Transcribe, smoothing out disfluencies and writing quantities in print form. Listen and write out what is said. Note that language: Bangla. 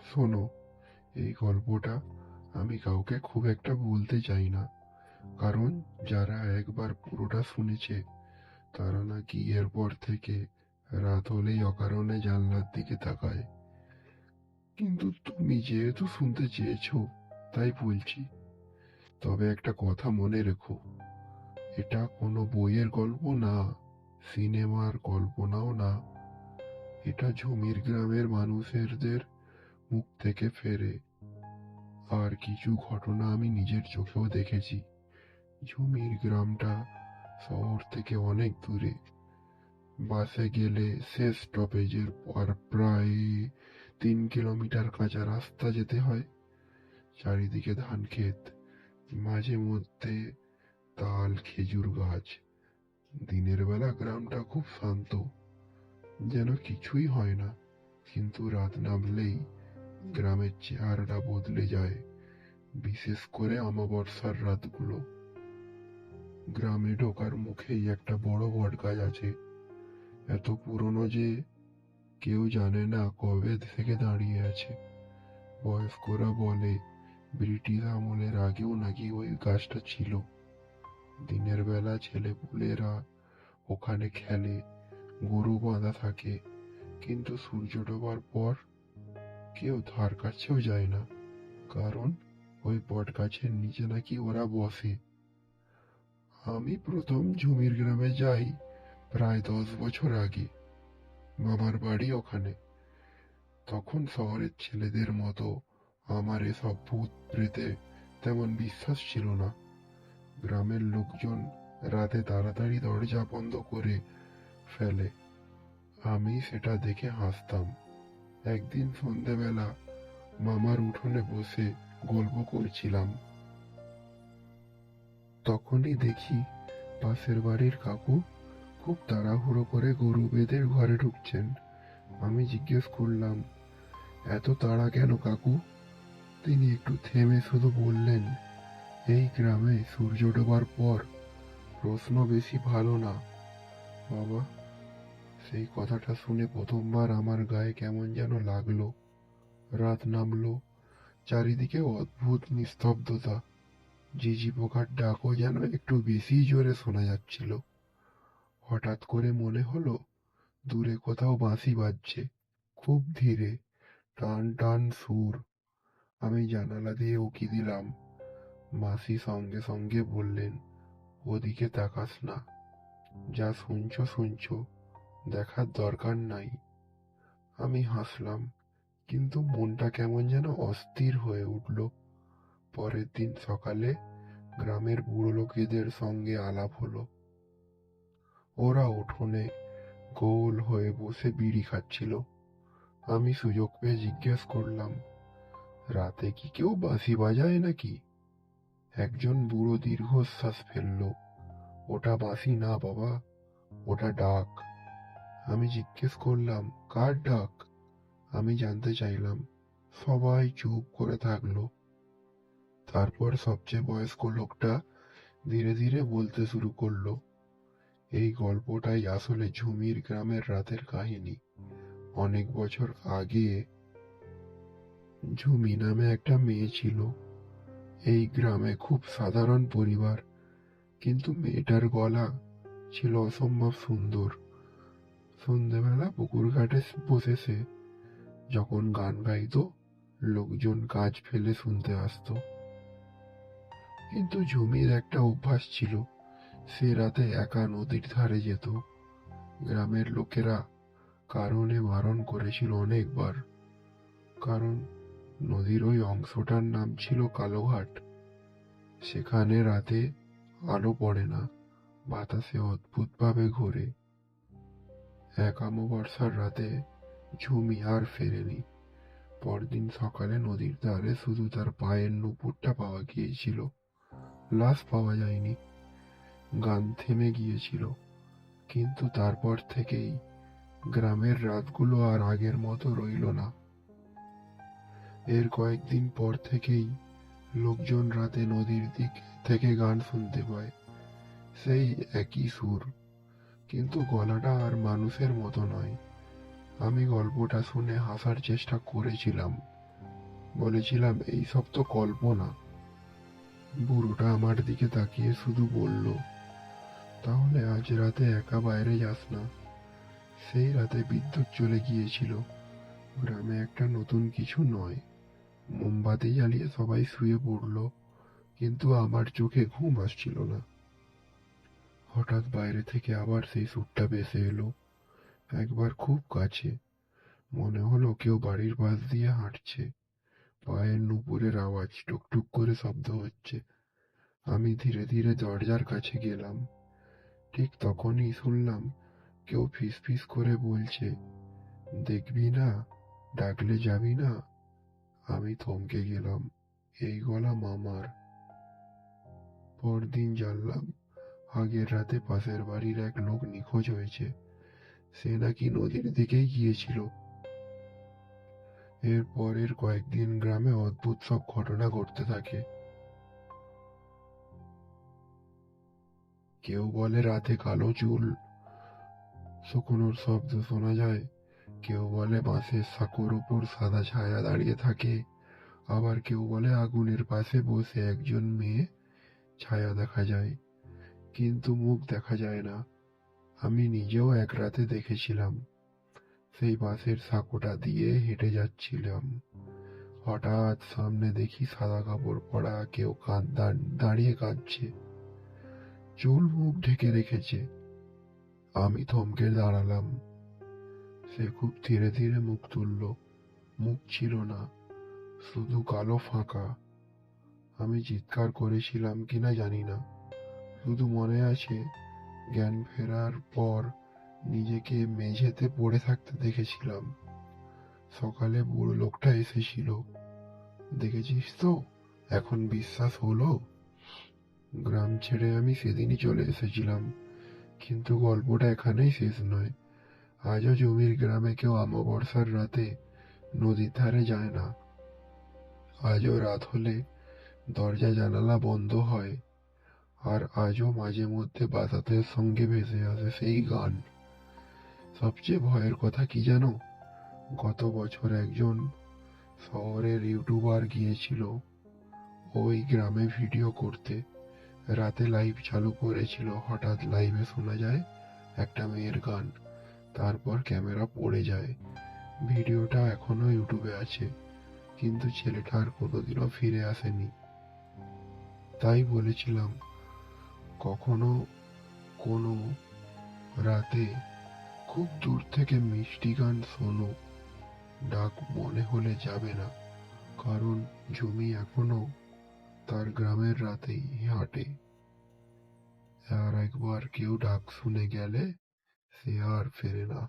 শোনো, এই গল্পটা আমি কাউকে খুব একটা বলতে চাই না, কারণ যারা একবার পুরোটা শুনেছে তারা নাকি এরপর থেকে রাত হলেই অকারণে জানলার দিকে তাকায়। কিন্তু তুমি যেহেতু শুনতে চেয়েছো, তাই বলছি। তবে একটা কথা মনে রেখো, এটা কোনো বইয়ের গল্প না, সিনেমার কল্পনাও না। এটা ঝুমির গ্রামের মানুষেরদের মুখ থেকে ফেরে আর কিছু ঘটনা আমি নিজের চোখেও দেখেছি। ঝুমির গ্রামটা শহর থেকে অনেক দূরে। বাসে গেলে শেষ স্টপেজের পর প্রায় 3 কিলোমিটার কাঁচা রাস্তা যেতে হয়। চারিদিকে ধান ক্ষেত, মাঝে মধ্যে তাল খেজুর গাছ। দিনের বেলা গ্রামটা খুব শান্ত, যেন কিছুই হয় না। কিন্তু রাত নামলেই গ্রামের চেহারাটা বদলে যায়, বিশেষ করে অমাবস্যার রাতগুলো। গ্রামে ঢোকার মুখেই একটা বড় বটগাছ আছে, এত পুরনো যে কেউ জানে না কবে থেকে দাঁড়িয়ে আছে। বয়স্করা বলে ব্রিটিশ আমলের আগেও নাকি ওই গাছটা ছিল। দিনের বেলা ছেলেপুলেরা ওখানে খেলে, গরু বাঁধা থাকে, কিন্তু সূর্য ডোবার পর কেউ ধার কাছেও যায় না, কারণ ওই বট গাছের নিচে নাকি ওরা বসে। আমি প্রথম ঝুমির গ্রামে যাই প্রায় 10 বছর আগে। মামার বাড়ি ওখানে। তখন শহরের ছেলেদের মতো আমার এসব ভূত প্রেতে তেমন বিশ্বাস ছিল না। গ্রামের লোকজন রাতে তাড়াতাড়ি দরজা বন্ধ করে ফেলে, আমি সেটা দেখে হাসতাম। একদিন সন্ধেবেলা মামার উঠোনে বসে গল্প করছিলাম, তখনই দেখি পাশের বাড়ির কাকু খুব তাড়াহুড়ো করে গরু বেঁধে ঘরে ঢুকছেন। আমি জিজ্ঞেস করলাম, এত তাড়া কেন কাকু? তিনি একটু থেমে শুধু বললেন, এই গ্রামে সূর্য ডোবার পর প্রশ্ন বেশি ভালো না বাবা। সেই কথাটা শুনে প্রথমবার আমার গায়ে কেমন যেন লাগলো। রাত নামলো, চারিদিকে অদ্ভুত নিস্তব্ধতা। ঝিঝি পোকার ডাকও যেন একটু বেশি জোরে শোনা যাচ্ছিল। হঠাৎ করে মনে হলো দূরে কোথাও বাঁশি বাজছে, খুব ধীরে, টান টান সুর। আমি জানালা দিয়ে উঁকি দিলাম। মাসি সঙ্গে সঙ্গে বললেন, ওদিকে তাকাস না, যা শুনছো শুনছো, দেখার দরকার নাই। আমি হাসলাম, কিন্তু মনটা কেমন যেন অস্থির হয়ে উঠল। পরের দিন সকালে গ্রামের বুড়ো লোকেদের সঙ্গে আলাপ হলো। ওরা উঠোনে গোল হয়ে বসে বিড়ি খাচ্ছিল। আমি সুযোগ পেয়ে জিজ্ঞেস করলাম, রাতে কি কেউ বাঁশি বাজায় নাকি? একজন বুড়ো দীর্ঘশ্বাস ফেলল, ওটা বাঁশি না বাবা, ওটা ডাক। আমি জিজ্ঞেস করলাম, কার ডাক? আমি জানতে চাইলাম। সবাই চুপ করে থাকলো। তারপর সবচেয়ে বয়স্ক লোকটা ধীরে ধীরে বলতে শুরু করলো, এই গল্পটাই আসলে ঝুমির গ্রামের রাতের কাহিনী। অনেক বছর আগে ঝুমি নামে একটা মেয়ে ছিল। এই গ্রামে খুব সাধারণ পরিবার, কিন্তু মেয়েটার গলা ছিল অসম্ভব সুন্দর। সন্ধেবেলা পুকুর ঘাটে বসে সে যখন গান গাইতো, লোকজন কাজ ফেলে শুনতে আসতো। কিন্তু ঝুমির একটা অভ্যাস ছিল, সে রাতে একা নদীর ধারে যেত। গ্রামের লোকেরা কারণে বারণ করেছিল অনেকবার, কারণ নদীর ওই অংশটার নাম ছিল কালোঘাট। সেখানে রাতে আলো পড়ে না, বাতাসে অদ্ভুতভাবে ঘোরে। এক অমাবস্যার রাতে ঝুমি আর ফেরেনি। পরদিন সকালে নদীর ধারে শুধু তার পায়ের নুপুরটা পাওয়া গিয়েছিল, লাশ পাওয়া যায়নি। গান থেমে গিয়েছিল। কিন্তু তারপর থেকেই গ্রামের রাতগুলো আর আগের মতো রইল না। এর কয়েকদিন পর থেকেই লোকজন রাতে নদীর দিক থেকে গান শুনতে পায়, সেই একই সুর, কিন্তু গলাটা আর মানুষের মতো নয়। আমি গল্পটা শুনে হাসার চেষ্টা করেছিলাম, বলেছিলাম এইসব তো কল্পনা। বুড়োটা আমার দিকে তাকিয়ে শুধু বলল, তাহলে আজ রাতে একা বাইরে যাস না। সেই রাতে বিদ্যুৎ চলে গিয়েছিল। গ্রামে একটা নতুন কিছু নয়। মোমবাতি জ্বালিয়ে সবাই শুয়ে পড়ল, কিন্তু আমার চোখে ঘুম আসছিল না। হঠাৎ বাইরে থেকে আবার সেই সুরটা ভেসে এলো, একবার খুব কাছে। মনে হলো কেউ বাড়ির পাশ দিয়ে হাঁটছে। পায়ের নুপুরের আওয়াজ, টুকটুক করে শব্দ হচ্ছে। আমি ধীরে ধীরে দরজার কাছে গেলাম। ঠিক তখনই শুনলাম কেউ ফিসফিস করে বলছে, দেখবি না, ডাকলে যাবি না। আমি থমকে গেলাম। এই গলা মামার। পরদিন জানলাম আগের রাতে পাশের বাড়ির এক লোক নিখোঁজ হয়েছে। সে নাকি নদীর দিকেই গিয়েছিল। এর পরের কয়েকদিন গ্রামে অদ্ভুত সব ঘটনা ঘটতে থাকে। কেউ বলে রাতে কালো চুল শুকোনোর শব্দ শোনা যায়। কেউ বলে বাঁশের সাঁকোর উপর সাদা ছায়া দাঁড়িয়ে থাকে। আবার কেউ বলে আগুনের পাশে বসে একজন মেয়ে ছায়া দেখা যায়, কিন্তু মুখ দেখা যায় না। আমি নিজেও এক রাতে দেখেছিলাম। সেই বাঁশের সাঁকোটা দিয়ে হেঁটে যাচ্ছিলাম। হঠাৎ সামনে দেখি সাদা কাপড় পরা কেউ দাঁড়িয়ে কাঁদছে, চুল মুখ ঢেকে রেখেছে। আমি থমকে দাঁড়ালাম। সে খুব ধীরে ধীরে মুখ তুলল। মুখ ছিল না, শুধু কালো ফাঁকা। আমি চিৎকার করেছিলাম কিনা জানি না, শুধু মনে আছে জ্ঞান ফেরার পর নিজেকে মেঝেতে পড়ে থাকতে দেখেছিলাম। সকালে বুড়ো লোকটা এসেছিল। দেখেছিস তো, এখন বিশ্বাস হলো? গ্রাম ছেড়ে আমি সেদিনই চলে এসেছিলাম, কিন্তু গল্পটা এখানেই শেষ নয়। আজও জমির গ্রামে কেউ অমাবস্যার রাতে নদীর ধারে যায় না। আজও রাত হলে দরজা জানালা বন্ধ হয়। আর আজও মাঝে মধ্যে বাতাসের সঙ্গে ভেসে আসে সেই গান। সবচেয়ে ভয়ের কথা কি জানো? গত বছর একজন শহরের ইউটিউবার গিয়েছিল ওই গ্রামে ভিডিও করতে। রাতে লাইভ চালু করেছিল। হঠাৎ লাইভে শোনা যায় একটা মেয়ের গান, তারপর ক্যামেরা পড়ে যায়। ভিডিওটা এখনো ইউটিউবে আছে, কিন্তু ছেলেটা আর কোনোদিনও ফিরে আসেনি। তাই বলেছিলাম, কখনো কোনো রাতে খুব দূর থেকে মিষ্টি গান শোনো। ডাক মনে হলে যাবে না, কারণ জমি এখনো তার গ্রামের রাতেই হাঁটে। আর একবার কেউ ডাক শুনে গেলে সে আর ফেরে না।